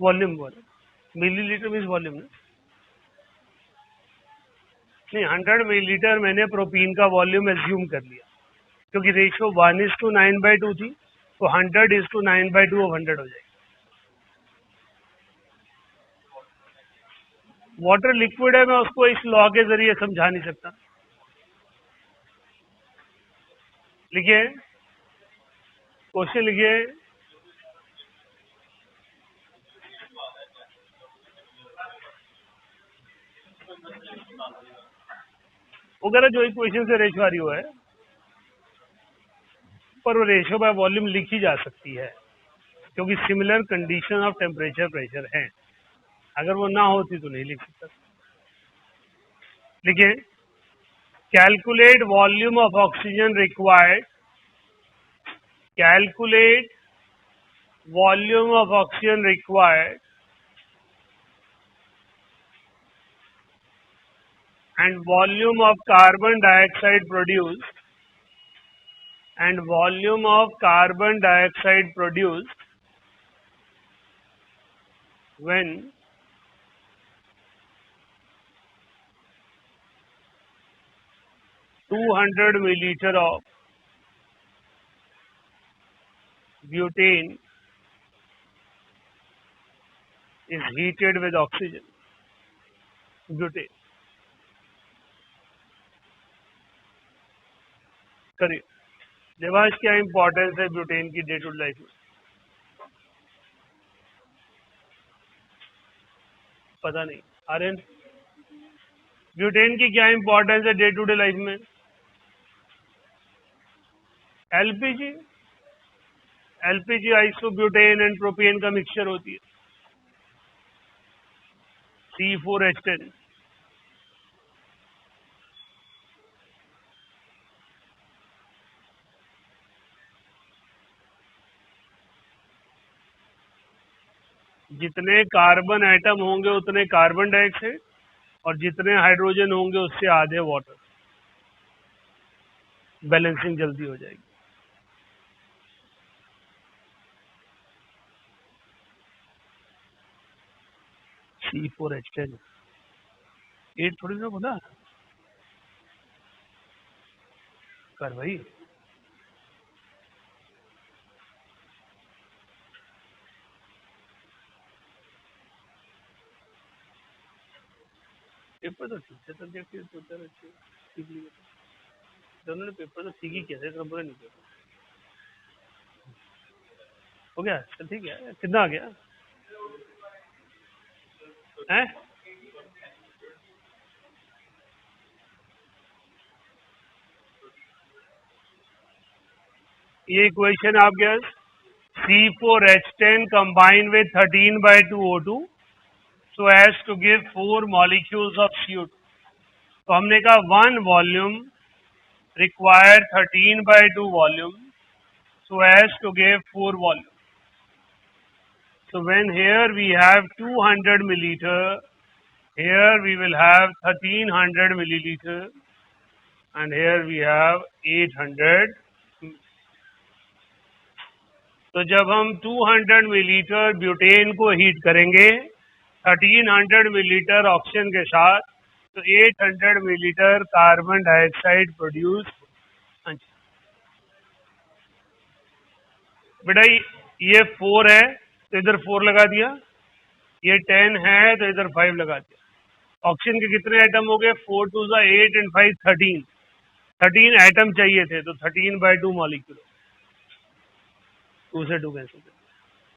वॉल्यूम मिलीलीटर मीन्स वॉल्यूम ना, नहीं 100 मिलीलीटर मैंने प्रोटीन का वॉल्यूम एज्यूम कर लिया क्योंकि रेशियो 1:9/2 थी, तो 100:9/2 ऑफ 100 हो जाएगी। वाटर लिक्विड है, मैं उसको इस लॉ के जरिए समझा नहीं सकता। लिखिए, क्वेश्चन लिखिए। वगैरह जो इक्वेशन से रेशियो आ रही है पर वो रेशियो बाय वॉल्यूम लिखी जा सकती है क्योंकि similar condition of temperature pressure है। अगर वो ना होती तो नहीं लिख सकता। लिखिए, calculate volume of oxygen required, calculate volume of oxygen required and volume of carbon dioxide produced and volume of carbon dioxide produced when 200 milliliter of butane is heated with oxygen। butane करिए। देवांश, क्या इंपॉर्टेंस है ब्यूटेन की डे टू डे लाइफ में? पता नहीं। आर्यन, ब्यूटेन की क्या इंपॉर्टेंस है डे टू डे लाइफ में? LPG, LPG isobutane and propane का मिक्सचर होती है, C4H10। जितने कार्बन एटम होंगे उतने कार्बन डाइऑक्साइड और जितने हाइड्रोजन होंगे उससे आधे वाटर। बैलेंसिंग जल्दी हो जाएगी। C4H10 8 थोड़ी ना बोला कर भाई। पेपर तो ठीक है, सब्जेक्ट तो ठीक लिया दोनों ने, पेपर तो ठीक ही किया था, इतना बुरा नहीं किया। हो गया चल ठीक है, कितना आ गया है? ये इक्वेशन आप गया C4H10 combined with 13/2O2 so as to give 4 molecules of CO2। तो हमने कहा 1 volume require 13/2 volume so as to give 4 volume। So when here we have 200 milliliter, here we will have 1300 milliliter, and here we have 800। तो जब हम 200 मिलीलीटर ब्यूटेन को हीट करेंगे 1300 मिलीलीटर ऑक्सीजन के साथ, तो 800 मिलीलीटर कार्बन डाइऑक्साइड प्रोड्यूस। बेटा ये 4 है तो इधर 4 लगा दिया, ये 10 है तो इधर 5 लगा दिया। ऑक्सीजन के कितने आइटम हो गए? 4 2 8 and 5 13। 13 आइटम चाहिए थे तो 13/2 मॉलिक्यूल, 2 से 2 कैंसिल।